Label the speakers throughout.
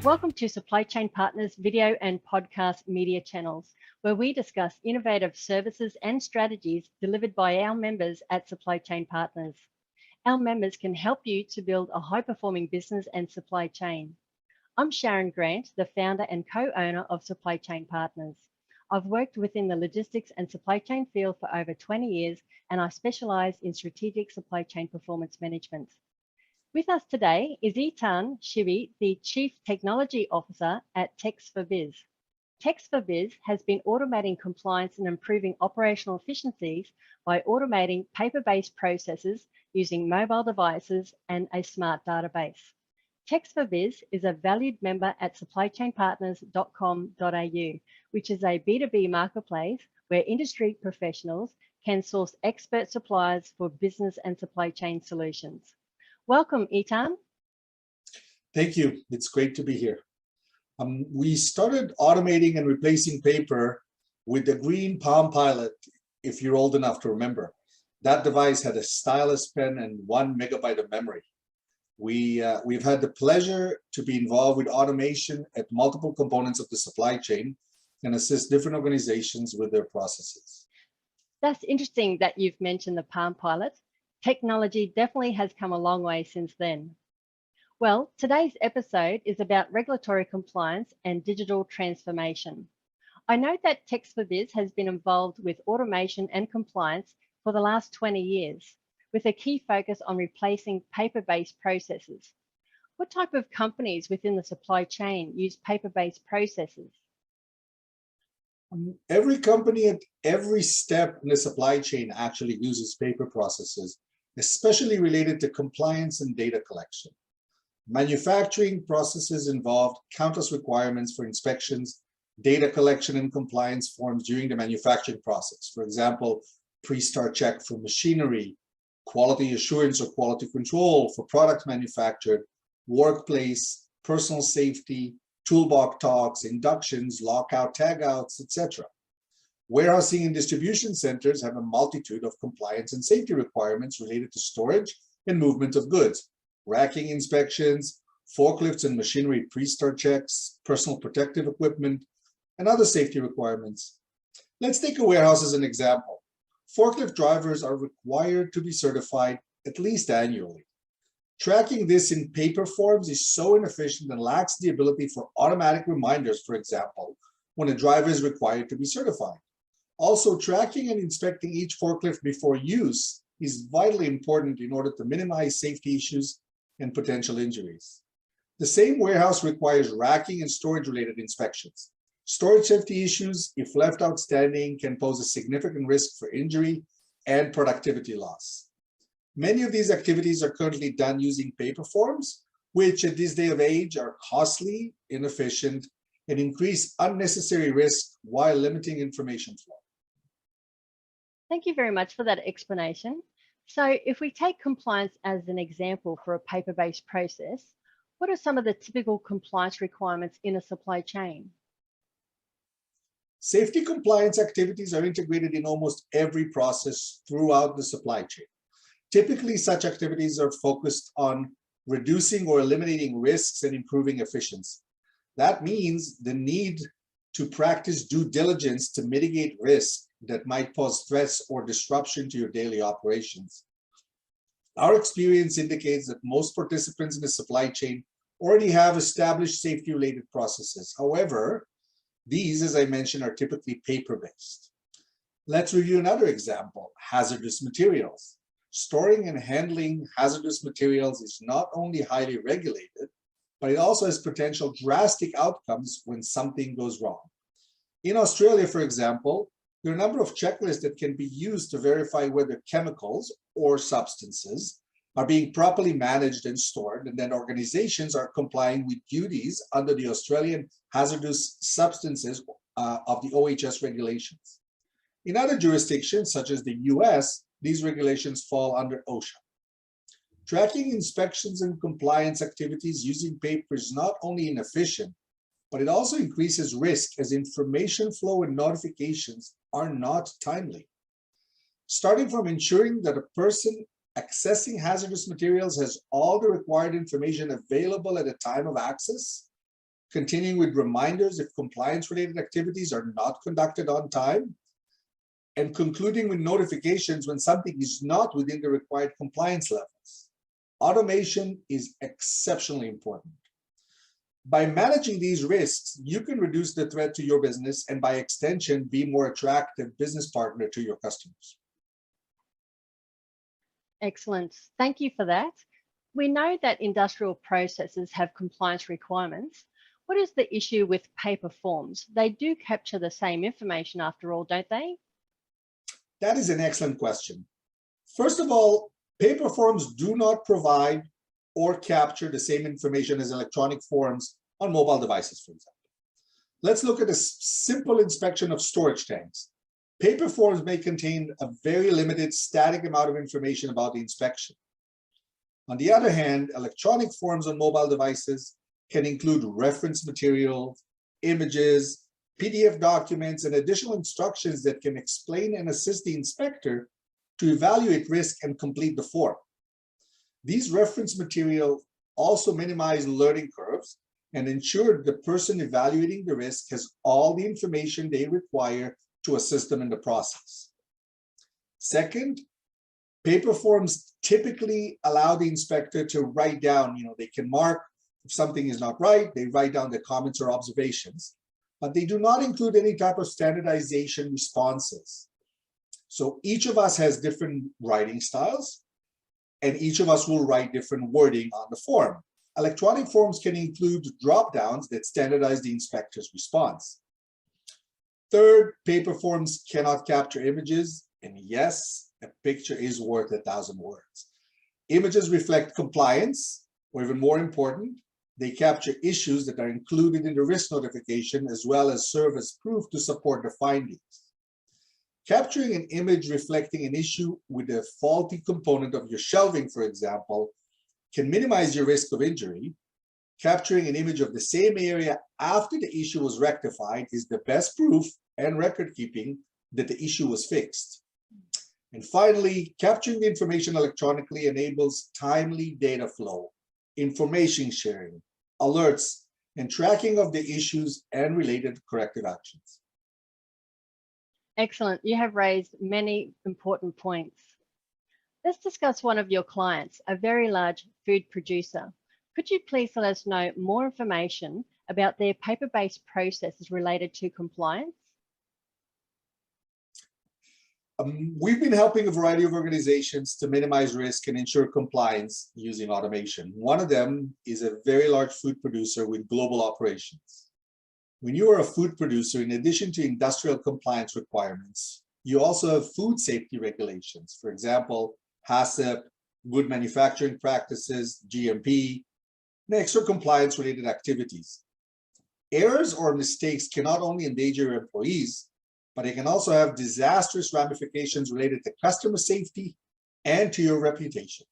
Speaker 1: Welcome to Supply Chain Partners video and podcast media channels, where we discuss innovative services and strategies delivered by our members at Supply Chain Partners. Our members can help you to build a high-performing business and supply chain. I'm Sharon Grant, the founder and co-owner of Supply Chain Partners. I've worked within the logistics and supply chain field for over 20 years, and I specialize in strategic supply chain performance management. With us today is Eitan Shibi, the Chief Technology Officer at Text4Biz. Text4Biz has been automating compliance and improving operational efficiencies by automating paper-based processes using mobile devices and a smart database. Text4Biz is a valued member at supplychainpartners.com.au, which is a B2B marketplace where industry professionals can source expert suppliers for business and supply chain solutions. Welcome, Eitan.
Speaker 2: Thank you. It's great to be here. We started automating and replacing paper with the green Palm Pilot, if you're old enough to remember. That device had a stylus pen and 1 megabyte of memory. We've had the pleasure to be involved with automation at multiple components of the supply chain and assist different organizations with their processes.
Speaker 1: That's interesting that you've mentioned the Palm Pilot. Technology definitely has come a long way since then. Well, today's episode is about regulatory compliance and digital transformation. I know that Text4Biz has been involved with automation and compliance for the last 20 years, with a key focus on replacing paper-based processes. What type of companies within the supply chain use paper-based processes?
Speaker 2: Every company at every step in the supply chain actually uses paper processes, especially related to compliance and data collection. Manufacturing processes involved countless requirements for inspections, data collection, and compliance forms during the manufacturing process. For example, pre-start check for machinery, quality assurance or quality control for products manufactured, workplace, personal safety, toolbox talks, inductions, lockout, tagouts, etc. Warehousing and distribution centers have a multitude of compliance and safety requirements related to storage and movement of goods, racking inspections, forklifts and machinery pre-start checks, personal protective equipment, and other safety requirements. Let's take a warehouse as an example. Forklift drivers are required to be certified at least annually. Tracking this in paper forms is so inefficient and lacks the ability for automatic reminders, for example, when a driver is required to be certified. Also, tracking and inspecting each forklift before use is vitally important in order to minimize safety issues and potential injuries. The same warehouse requires racking and storage-related inspections. Storage safety issues, if left outstanding, can pose a significant risk for injury and productivity loss. Many of these activities are currently done using paper forms, which at this day of age are costly, inefficient, and increase unnecessary risk while limiting information flow.
Speaker 1: Thank you very much for that explanation. So if we take compliance as an example for a paper-based process, what are some of the typical compliance requirements in a supply chain?
Speaker 2: Safety compliance activities are integrated in almost every process throughout the supply chain. Typically, such activities are focused on reducing or eliminating risks and improving efficiency. That means the need to practice due diligence to mitigate risk that might pose threats or disruption to your daily operations. Our experience indicates that most participants in the supply chain already have established safety-related processes. However, these, as I mentioned, are typically paper-based. Let's review another example, hazardous materials. Storing and handling hazardous materials is not only highly regulated, but it also has potential drastic outcomes when something goes wrong. In Australia, for example, there are a number of checklists that can be used to verify whether chemicals or substances are being properly managed and stored, and then organizations are complying with duties under the Australian Hazardous Substances of the OHS regulations. In other jurisdictions, such as the US, these regulations fall under OSHA. Tracking inspections and compliance activities using paper is not only inefficient, but it also increases risk as information flow and notifications are not timely. Starting from ensuring that a person accessing hazardous materials has all the required information available at the time of access, continuing with reminders if compliance-related activities are not conducted on time, and concluding with notifications when something is not within the required compliance levels. Automation is exceptionally important. By managing these risks, you can reduce the threat to your business and by extension, be a more attractive business partner to your customers.
Speaker 1: Excellent. Thank you for that. We know that industrial processes have compliance requirements. What is the issue with paper forms? They do capture the same information after all, don't they?
Speaker 2: That is an excellent question. First of all, paper forms do not provide or capture the same information as electronic forms on mobile devices, for example. Let's look at a simple inspection of storage tanks. Paper forms may contain a very limited static amount of information about the inspection. On the other hand, electronic forms on mobile devices can include reference material, images, PDF documents, and additional instructions that can explain and assist the inspector to evaluate risk and complete the form. These reference material also minimize learning curves and ensure the person evaluating the risk has all the information they require to assist them in the process. Second, paper forms typically allow the inspector to write down, they can mark if something is not right, they write down the comments or observations, but they do not include any type of standardization responses. So each of us has different writing styles, and each of us will write different wording on the form. Electronic forms can include drop-downs that standardize the inspector's response. Third, paper forms cannot capture images, and yes, a picture is worth 1,000 words. Images reflect compliance, or even more important, they capture issues that are included in the risk notification as well as serve as proof to support the findings. Capturing an image reflecting an issue with a faulty component of your shelving, for example, can minimize your risk of injury. Capturing an image of the same area after the issue was rectified is the best proof and record keeping that the issue was fixed. And finally, capturing the information electronically enables timely data flow, information sharing, alerts, and tracking of the issues and related corrective actions.
Speaker 1: Excellent. You have raised many important points. Let's discuss one of your clients, a very large food producer. Could you please let us know more information about their paper-based processes related to compliance?
Speaker 2: We've been helping a variety of organizations to minimize risk and ensure compliance using automation. One of them is a very large food producer with global operations. When you are a food producer, in addition to industrial compliance requirements, you also have food safety regulations. For example, HACCP, good manufacturing practices, GMP, and extra compliance-related activities. Errors or mistakes can not only endanger your employees, but it can also have disastrous ramifications related to customer safety and to your reputation.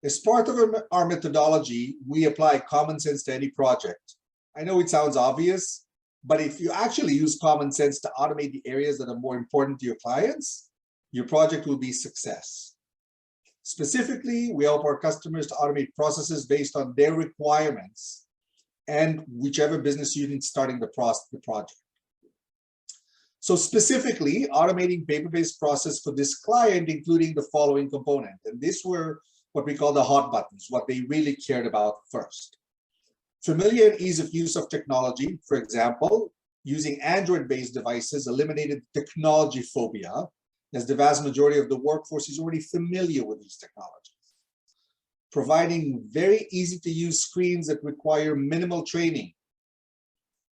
Speaker 2: As part of our methodology, we apply common sense to any project. I know it sounds obvious, but if you actually use common sense to automate the areas that are more important to your clients, your project will be a success. Specifically, we help our customers to automate processes based on their requirements and whichever business unit starting the project. So specifically, automating paper-based process for this client, including the following component. And these were what we call the hot buttons, what they really cared about first. Familiar and ease of use of technology, for example, using Android-based devices eliminated technology phobia, as the vast majority of the workforce is already familiar with these technologies. Providing very easy-to-use screens that require minimal training.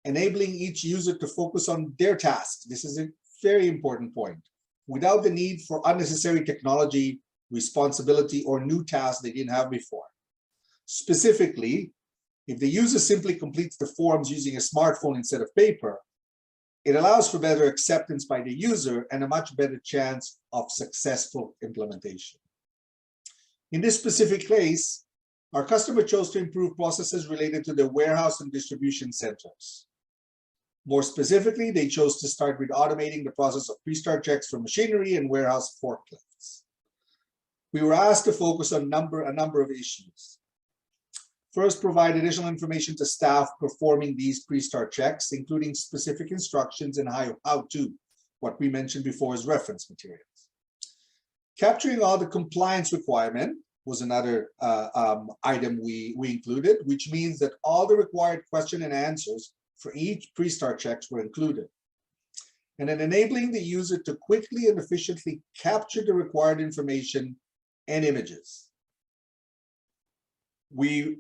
Speaker 2: Enabling each user to focus on their tasks. This is a very important point. Without the need for unnecessary technology, responsibility, or new tasks they didn't have before. Specifically, if the user simply completes the forms using a smartphone instead of paper, it allows for better acceptance by the user and a much better chance of successful implementation. In this specific case, our customer chose to improve processes related to the warehouse and distribution centers. More specifically, they chose to start with automating the process of pre-start checks for machinery and warehouse forklifts. We were asked to focus on a number of issues. First, provide additional information to staff performing these pre-start checks, including specific instructions and how to, what we mentioned before as reference materials. Capturing all the compliance requirement was another item we included, which means that all the required question and answers for each pre-start checks were included. And then enabling the user to quickly and efficiently capture the required information and images. We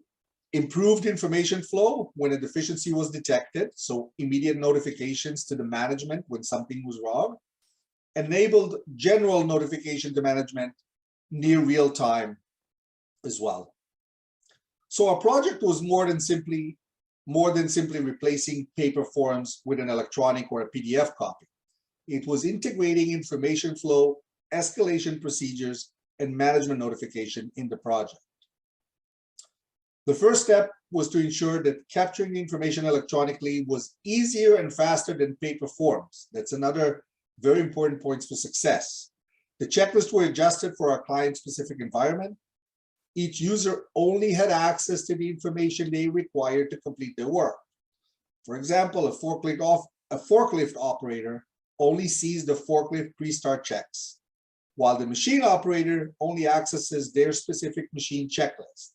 Speaker 2: improved information flow when a deficiency was detected, so immediate notifications to the management when something was wrong. Enabled general notification to management near real time as well. So our project was more than simply replacing paper forms with an electronic or a PDF copy. It was integrating information flow, escalation procedures, and management notification in the project. The first step was to ensure that capturing information electronically was easier and faster than paper forms. That's another very important point for success. The checklists were adjusted for our client-specific environment. Each user only had access to the information they required to complete their work. For example, a forklift operator only sees the forklift pre-start checks, while the machine operator only accesses their specific machine checklist.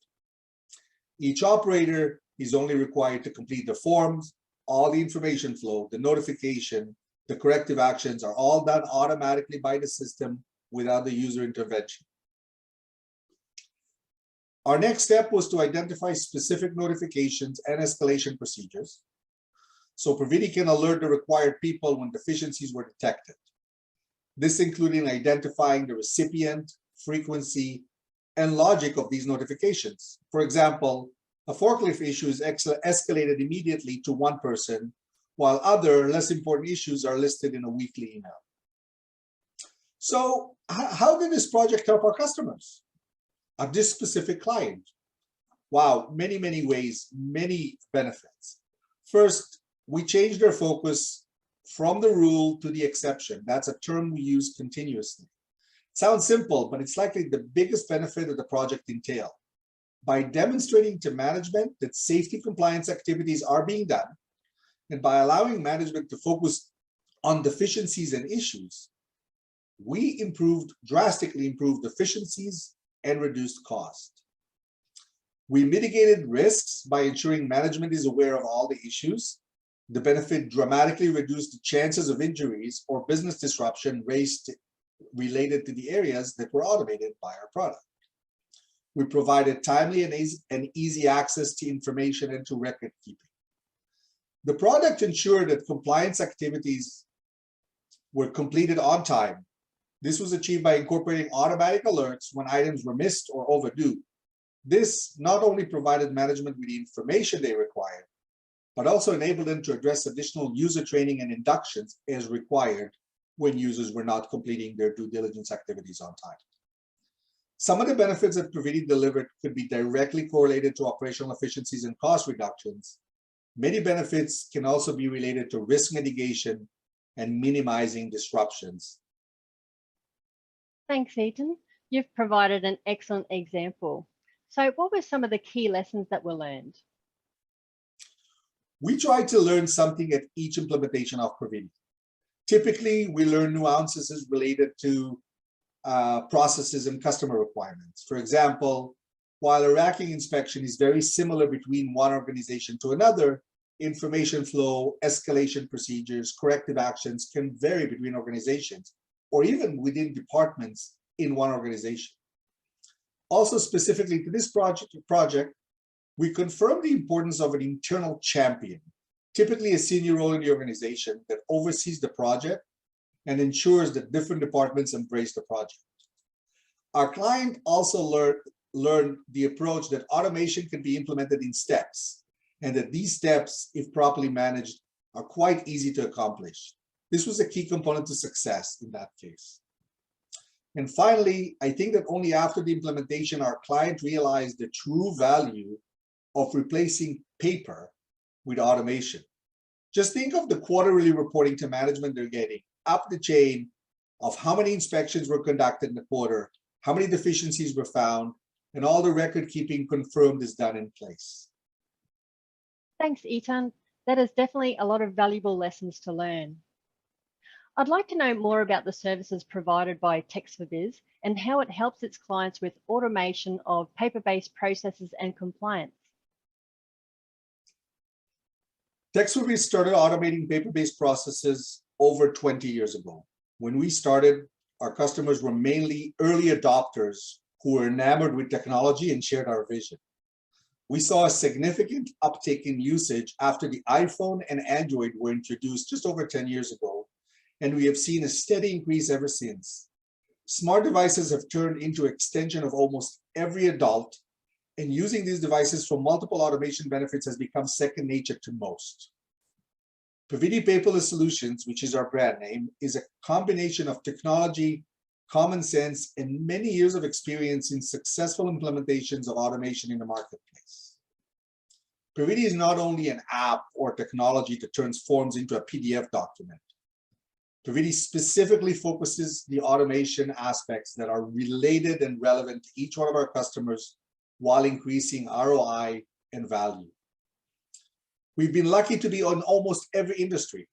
Speaker 2: Each operator is only required to complete the forms. All the information flow, the notification, the corrective actions are all done automatically by the system without the user intervention. Our next step was to identify specific notifications and escalation procedures, so Pervidi can alert the required people when deficiencies were detected. This including identifying the recipient, frequency, and logic of these notifications. For example, a forklift issue is escalated immediately to one person, while other less important issues are listed in a weekly email. So how did this project help our customers? Of this specific client? Wow, many ways, many benefits. First, we changed their focus from the rule to the exception. That's a term we use continuously. It sounds simple, but it's likely the biggest benefit of the project entail. By demonstrating to management that safety compliance activities are being done, and by allowing management to focus on deficiencies and issues, we drastically improved efficiencies and reduced cost. We mitigated risks by ensuring management is aware of all the issues. The benefit dramatically reduced the chances of injuries or business disruption related to the areas that were automated by our product. We provided timely and easy access to information and to record keeping. The product ensured that compliance activities were completed on time. This was achieved by incorporating automatic alerts when items were missed or overdue. This not only provided management with the information they required, but also enabled them to address additional user training and inductions as required when users were not completing their due diligence activities on time. Some of the benefits that Pervidi delivered could be directly correlated to operational efficiencies and cost reductions. Many benefits can also be related to risk mitigation and minimizing disruptions.
Speaker 1: Thanks, Ethan. You've provided an excellent example. So what were some of the key lessons that were learned?
Speaker 2: We try to learn something at each implementation of Pervidi. Typically, we learn nuances related to processes and customer requirements. For example, while a racking inspection is very similar between one organization to another, information flow, escalation procedures, corrective actions can vary between organizations or even within departments in one organization. Also, specifically to this project, we confirm the importance of an internal champion, typically a senior role in the organization that oversees the project and ensures that different departments embrace the project. Our client also learned the approach that automation can be implemented in steps, and that these steps, if properly managed, are quite easy to accomplish. This was a key component to success in that case. And finally, I think that only after the implementation, our client realized the true value of replacing paper with automation. Just think of the quarterly reporting to management they're getting up the chain of how many inspections were conducted in the quarter, how many deficiencies were found, and all the record keeping confirmed is done in place.
Speaker 1: Thanks, Etan. That is definitely a lot of valuable lessons to learn. I'd like to know more about the services provided by Text4Biz and how it helps its clients with automation of paper-based processes and compliance.
Speaker 2: Text4Biz started automating paper-based processes over 20 years ago. When we started, our customers were mainly early adopters who were enamored with technology and shared our vision. We saw a significant uptick in usage after the iPhone and Android were introduced just over 10 years ago, and we have seen a steady increase ever since. Smart devices have turned into an extension of almost every adult, and using these devices for multiple automation benefits has become second nature to most. Pervidi Paperless Solutions, which is our brand name, is a combination of technology, common sense, and many years of experience in successful implementations of automation in the marketplace. Pervidi is not only an app or technology that turns forms into a PDF document. Pervidi specifically focuses the automation aspects that are related and relevant to each one of our customers while increasing ROI and value. We've been lucky to be on almost every industry.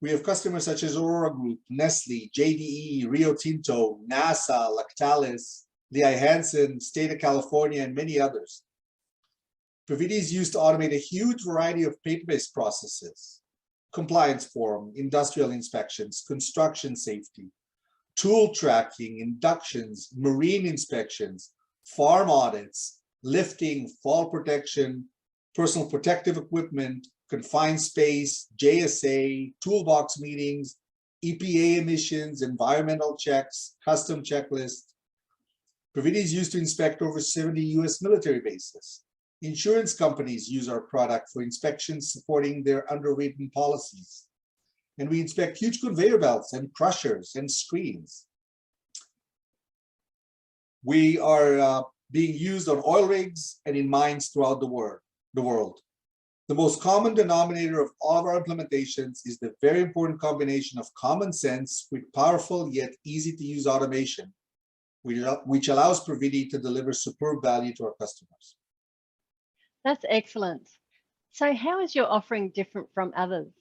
Speaker 2: We have customers such as Aurora Group, Nestle, JDE, Rio Tinto, NASA, Lactalis, Lehigh Hansen, State of California, and many others. Pervidi is used to automate a huge variety of paper-based processes: compliance form, industrial inspections, construction safety, tool tracking, inductions, marine inspections, farm audits, lifting, fall protection, personal protective equipment, confined space, JSA, toolbox meetings, EPA emissions, environmental checks, custom checklist. Pervidi is used to inspect over 70 US military bases. Insurance companies use our product for inspections supporting their underwritten policies. And we inspect huge conveyor belts and crushers and screens. We are being used on oil rigs and in mines throughout the world. The most common denominator of all of our implementations is the very important combination of common sense with powerful yet easy to use automation, which allows Pervidi to deliver superb value to our customers.
Speaker 1: That's excellent. So how is your offering different from others?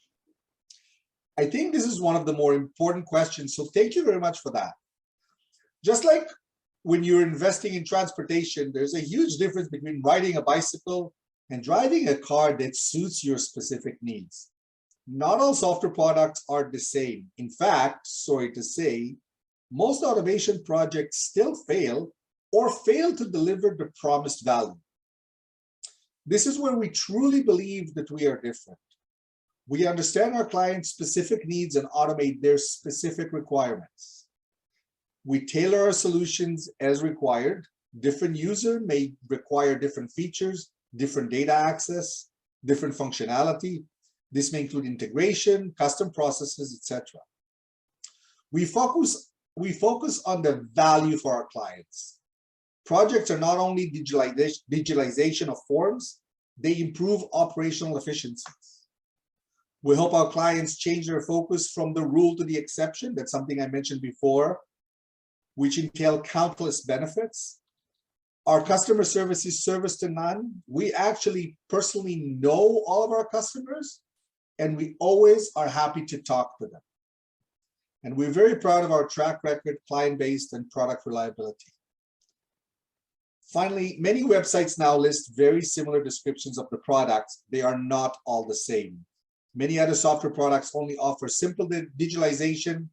Speaker 2: I think this is one of the more important questions, so thank you very much for that. Just like when you're investing in transportation, there's a huge difference between riding a bicycle and driving a car that suits your specific needs. Not all software products are the same. In fact, sorry to say, most automation projects still fail or fail to deliver the promised value. This is where we truly believe that we are different. We understand our clients' specific needs and automate their specific requirements. We tailor our solutions as required. Different user may require different features, different data access, different functionality. This may include integration, custom processes, etc. We focus on the value for our clients. Projects are not only digitalization of forms, they improve operational efficiencies. We help our clients change their focus from the rule to the exception. That's something I mentioned before, which entail countless benefits. Our customer service is service to none. We actually personally know all of our customers, and we always are happy to talk to them. And we're very proud of our track record, client-based, and product reliability. Finally, many websites now list very similar descriptions of the products. They are not all the same. Many other software products only offer simple digitalization.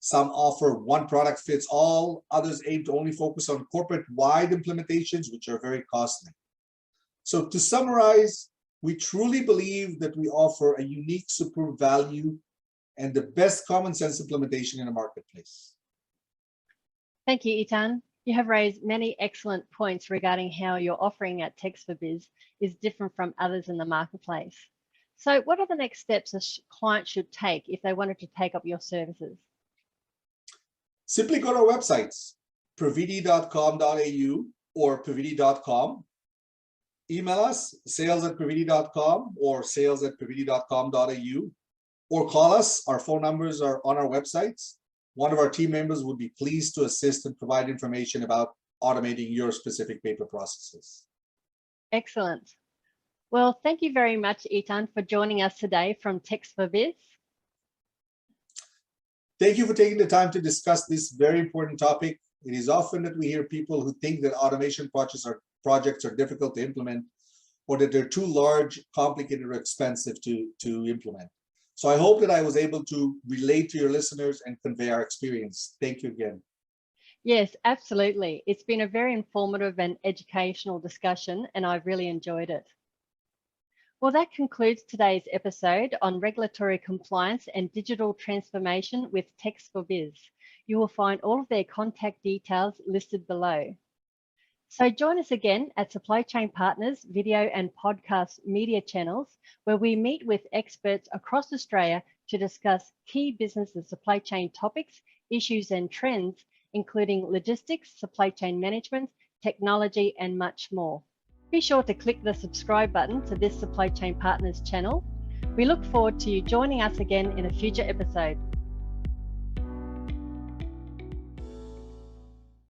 Speaker 2: Some offer one product fits all. Others aim to only focus on corporate-wide implementations, which are very costly. So to summarize, we truly believe that we offer a unique superb value and the best common sense implementation in the marketplace.
Speaker 1: Thank you, Etan. You have raised many excellent points regarding how your offering at Text4Biz is different from others in the marketplace. So what are the next steps a client should take if they wanted to take up your services?
Speaker 2: Simply go to our websites, pervidi.com.au or pervidi.com. Email us, sales@pervidi.com or sales@pervidi.com.au, or call us. Our phone numbers are on our websites. One of our team members would be pleased to assist and provide information about automating your specific paper processes.
Speaker 1: Excellent. Well, thank you very much, Itan, for joining us today from Text for Biz.
Speaker 2: Thank you for taking the time to discuss this very important topic. It is often that we hear people who think that automation projects are difficult to implement, or that they're too large, complicated, or expensive to implement. So I hope that I was able to relate to your listeners and convey our experience. Thank you again.
Speaker 1: Yes, absolutely. It's been a very informative and educational discussion, and I've really enjoyed it. Well, that concludes today's episode on regulatory compliance and digital transformation with Text for Biz. You will find all of their contact details listed below. So join us again at Supply Chain Partners video and podcast media channels, where we meet with experts across Australia to discuss key business and supply chain topics, issues and trends, including logistics, supply chain management, technology, and much more. Be sure to click the subscribe button to this Supply Chain Partners channel. We look forward to you joining us again in a future episode.